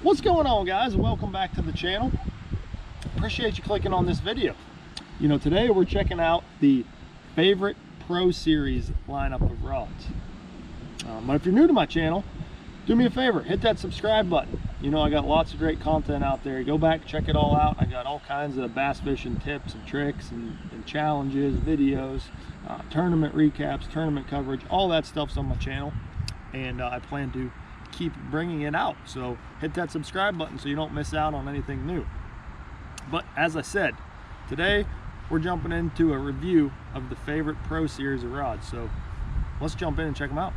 What's going on, guys, and welcome back to the channel. Appreciate you clicking on this video. You know, today we're checking out the favorite Pro Series lineup of rods. But if you're new to my channel, do me a favor, hit that subscribe button. You know, I got lots of great content out there. Go back, check it all out. I got all kinds of bass fishing tips and tricks and challenges, videos, tournament recaps, tournament coverage, all that stuff's on my channel, and I plan to keep bringing it out. So hit that subscribe button so you don't miss out on anything new. But as I said, today we're jumping into a review of the favorite Pro Series of rods. So let's jump in and check them out.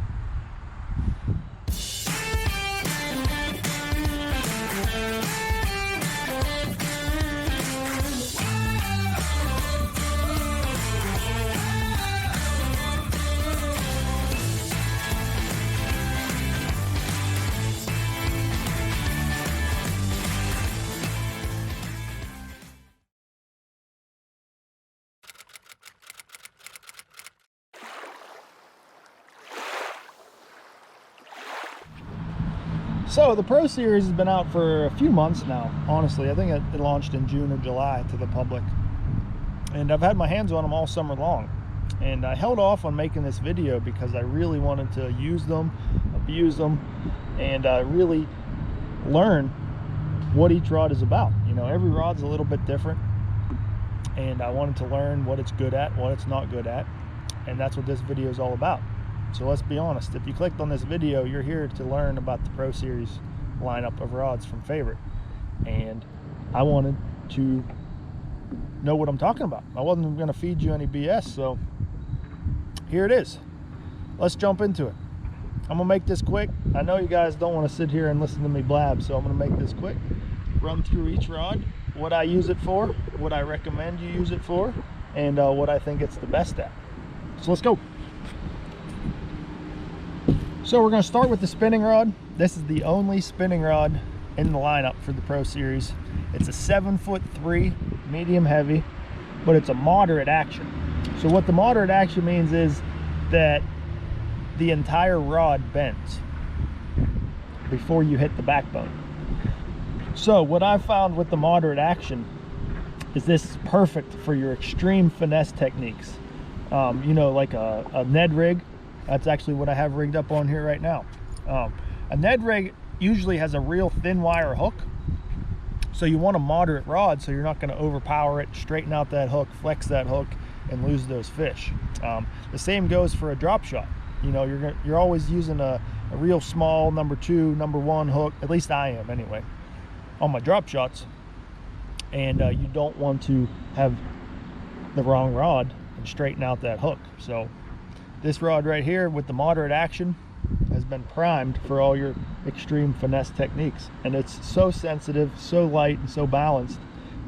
So the Pro Series has been out for a few months now, honestly. I think it launched in June or July to the public. And I've had my hands on them all summer long. And I held off on making this video because I really wanted to use them, abuse them, and really learn what each rod is about. You know, every rod's a little bit different. And I wanted to learn what it's good at, what it's not good at. And that's what this video is all about. So let's be honest, if you clicked on this video, you're here to learn about the Pro Series lineup of rods from Favorite. And I wanted to know what I'm talking about. I wasn't going to feed you any BS, so here it is. Let's jump into it. I'm going to make this quick. I know you guys don't want to sit here and listen to me blab, so I'm going to make this quick. Run through each rod, what I use it for, what I recommend you use it for, and what I think it's the best at. So let's go. So we're going to start with the spinning rod. This is the only spinning rod in the lineup for the Pro Series. It's a 7'3" medium heavy, but it's a moderate action. So what the moderate action means is that the entire rod bends before you hit the backbone. So what I've found with the moderate action is this is perfect for your extreme finesse techniques. You know, like a Ned rig. That's actually what I have rigged up on here right now. A Ned rig usually has a real thin wire hook, so you want a moderate rod so you're not going to overpower it, straighten out that hook, flex that hook, and lose those fish. The same goes for a drop shot. You know, you're always using a real small number 2, number 1 hook, at least I am anyway, on my drop shots, and you don't want to have the wrong rod and straighten out that hook. So this rod right here with the moderate action has been primed for all your extreme finesse techniques, and it's so sensitive, so light, and so balanced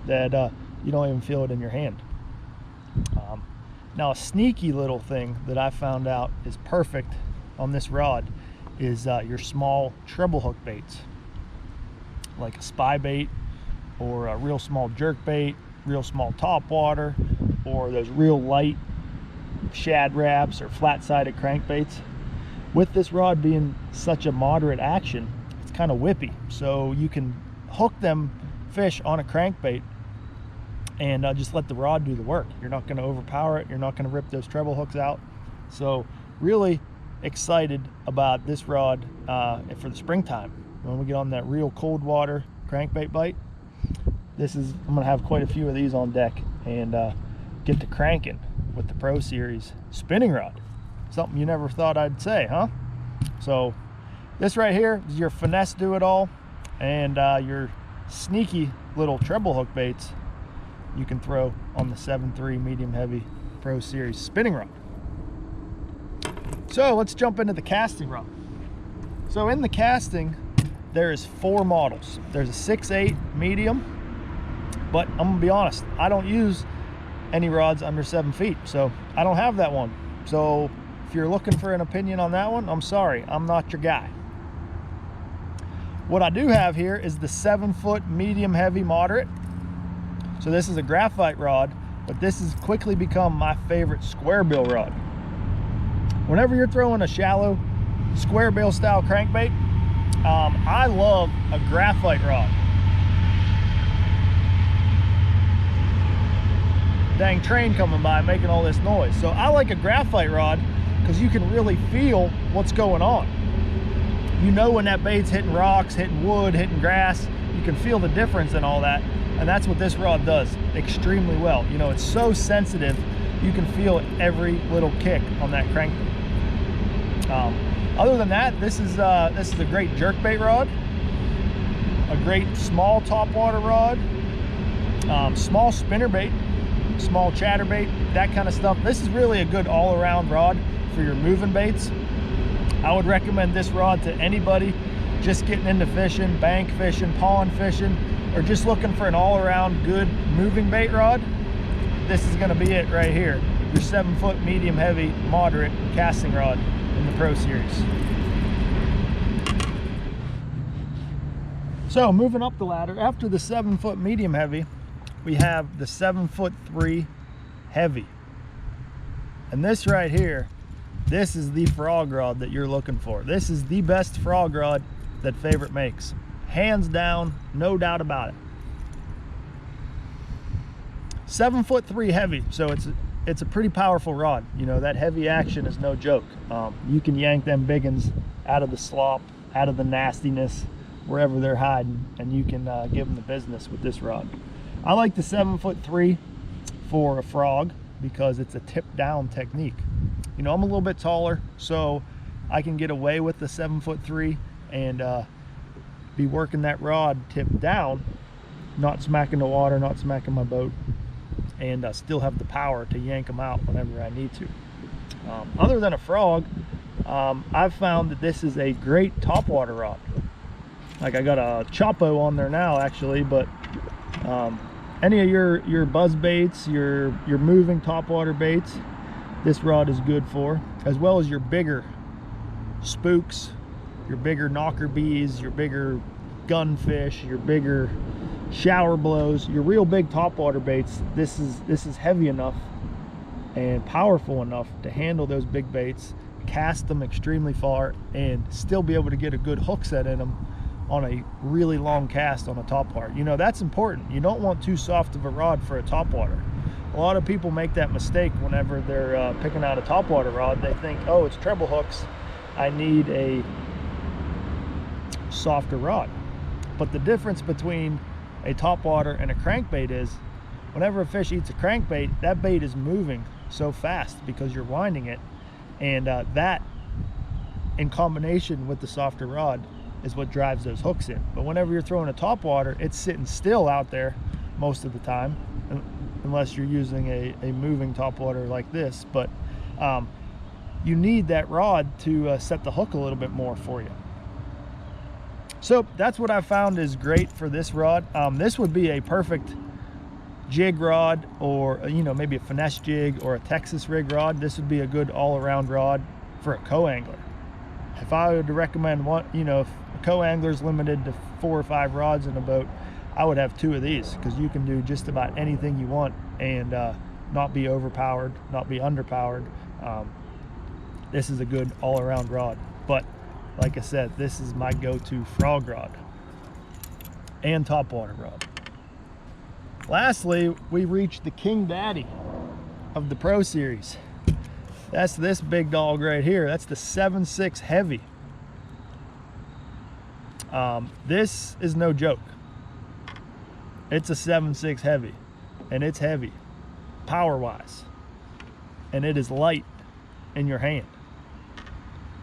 that you don't even feel it in your hand. Now a sneaky little thing that I found out is perfect on this rod is your small treble hook baits, like a spy bait or a real small jerk bait, real small top water, or those real light shad wraps or flat-sided crankbaits. With this rod being such a moderate action, it's kind of whippy, so you can hook them fish on a crankbait and just let the rod do the work. You're not going to overpower it, you're not going to rip those treble hooks out. So really excited about this rod for the springtime when we get on that real cold water crankbait bite. I'm going to have quite a few of these on deck and get to cranking with the Pro Series spinning rod. Something you never thought I'd say, huh? So this right here is your finesse do-it-all, and your sneaky little treble hook baits you can throw on the 7'3" medium heavy Pro Series spinning rod. So let's jump into the casting rod. So in the casting, there's 4 models. There's a 6'8" medium, but I'm gonna be honest, I don't use any rods under 7 feet, so I don't have that one. So if you're looking for an opinion on that one, I'm sorry, I'm not your guy. What I do have here is the 7-foot medium heavy moderate. So this is a graphite rod, but this has quickly become my favorite square bill rod. Whenever you're throwing a shallow square bill style crankbait, I love a graphite rod. Dang train coming by making all this noise. So I like a graphite rod because you can really feel what's going on. You know when that bait's hitting rocks, hitting wood, hitting grass, you can feel the difference in all that. And that's what this rod does extremely well. You know, it's so sensitive, you can feel every little kick on that crankbait. Other than that, this is a great jerkbait rod, a great small topwater rod, small spinnerbait, small chatterbait, that kind of stuff. This is really a good all-around rod for your moving baits. I would recommend this rod to anybody just getting into fishing, bank fishing, pond fishing, or just looking for an all-around good moving bait rod. This is going to be it right here, your 7-foot medium heavy moderate casting rod in the Pro Series. So moving up the ladder, after the 7-foot medium heavy, we have the 7'3" heavy. And this right here, this is the frog rod that you're looking for. This is the best frog rod that Favorite makes. Hands down, no doubt about it. 7'3" heavy, so it's a pretty powerful rod. You know, that heavy action is no joke. You can yank them biggins out of the slop, out of the nastiness, wherever they're hiding, and you can give them the business with this rod. I like the 7'3" for a frog because it's a tip down technique. You know, I'm a little bit taller, so I can get away with the 7'3" and be working that rod tipped down, not smacking the water, not smacking my boat, and still have the power to yank them out whenever I need to. Other than a frog, I've found that this is a great topwater rod. Like I got a Chopo on there now actually, but any of your buzz baits, your moving topwater baits, this rod is good for, as well as your bigger spooks, your bigger knocker bees, your bigger gunfish, your bigger shower blows, your real big topwater baits. This is heavy enough and powerful enough to handle those big baits, cast them extremely far, and still be able to get a good hook set in them on a really long cast on a topwater. You know, that's important. You don't want too soft of a rod for a topwater. A lot of people make that mistake whenever they're picking out a topwater rod. They think, oh, it's treble hooks, I need a softer rod. But the difference between a topwater and a crankbait is whenever a fish eats a crankbait, that bait is moving so fast because you're winding it, and that in combination with the softer rod is what drives those hooks in. But whenever you're throwing a topwater, it's sitting still out there most of the time, unless you're using a moving topwater like this. But you need that rod to set the hook a little bit more for you. So that's what I found is great for this rod. This would be a perfect jig rod, or you know, maybe a finesse jig or a Texas rig rod. This would be a good all-around rod for a co-angler. If I were to recommend one, you know, if a co-angler's limited to 4 or 5 rods in a boat, I would have 2 of these, because you can do just about anything you want and not be overpowered, not be underpowered. This is a good all-around rod. But like I said, this is my go-to frog rod and topwater rod. Lastly, we reached the king daddy of the Pro Series. That's this big dog right here. That's the 7.6 heavy. This is no joke. It's a 7.6 heavy, and it's heavy power-wise, and it is light in your hand.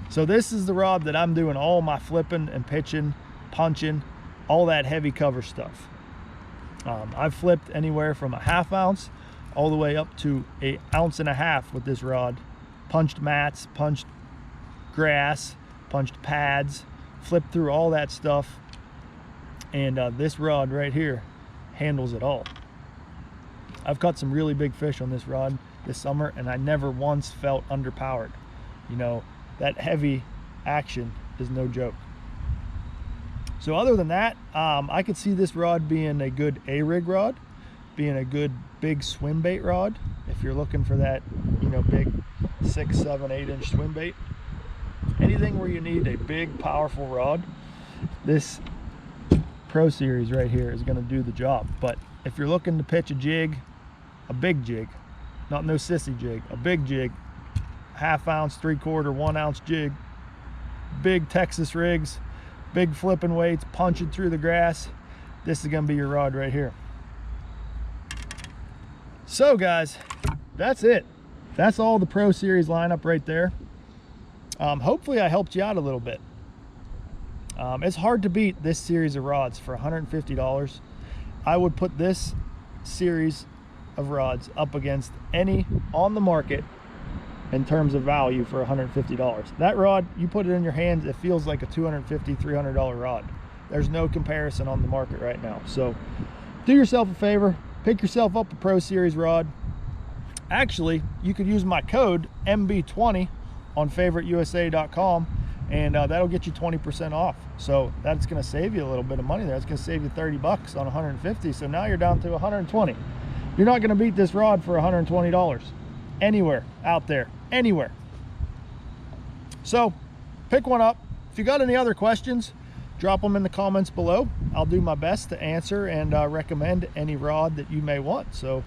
So this is the rod that I'm doing all my flipping and pitching, punching, all that heavy cover stuff. I've flipped anywhere from a 1/2 ounce all the way up to 1.5 ounces with this rod. Punched mats, punched grass, punched pads, flipped through all that stuff. And this rod right here handles it all. I've caught some really big fish on this rod this summer, and I never once felt underpowered. You know, that heavy action is no joke. So other than that, I could see this rod being a good A-rig rod, being a good big swim bait rod if you're looking for that, you know, big 6, 7, 8 inch swim bait. Anything where you need a big powerful rod. this Pro Series right here is going to do the job. But if you're looking to pitch a jig, a big jig, not no sissy jig, a big jig, 1/2 ounce, 3/4, 1 ounce jig, big Texas rigs, big flipping weights, punching through the grass, this is going to be your rod right here. So guys, that's it. That's all the Pro Series lineup right there. Hopefully I helped you out a little bit. It's hard to beat this series of rods for $150. I would put this series of rods up against any on the market in terms of value for $150. That rod, you put it in your hands, it feels like a $250, $300 rod. There's no comparison on the market right now. So do yourself a favor, pick yourself up a Pro Series rod. Actually, you could use my code MB20 on favoriteusa.com, and that'll get you 20% off. So that's going to save you a little bit of money there. It's going to save you 30 bucks on 150. So now you're down to 120. You're not going to beat this rod for $120 anywhere out there, anywhere. So pick one up. If you got any other questions, drop them in the comments below. I'll do my best to answer and recommend any rod that you may want. So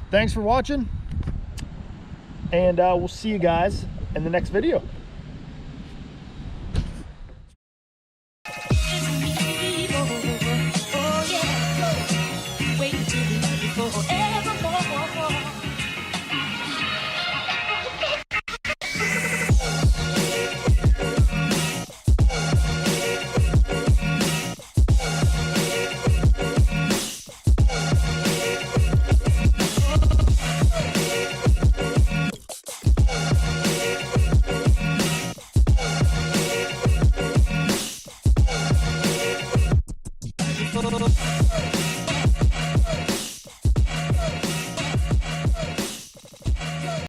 thanks for watching, and we'll see you guys in the next video. Oh,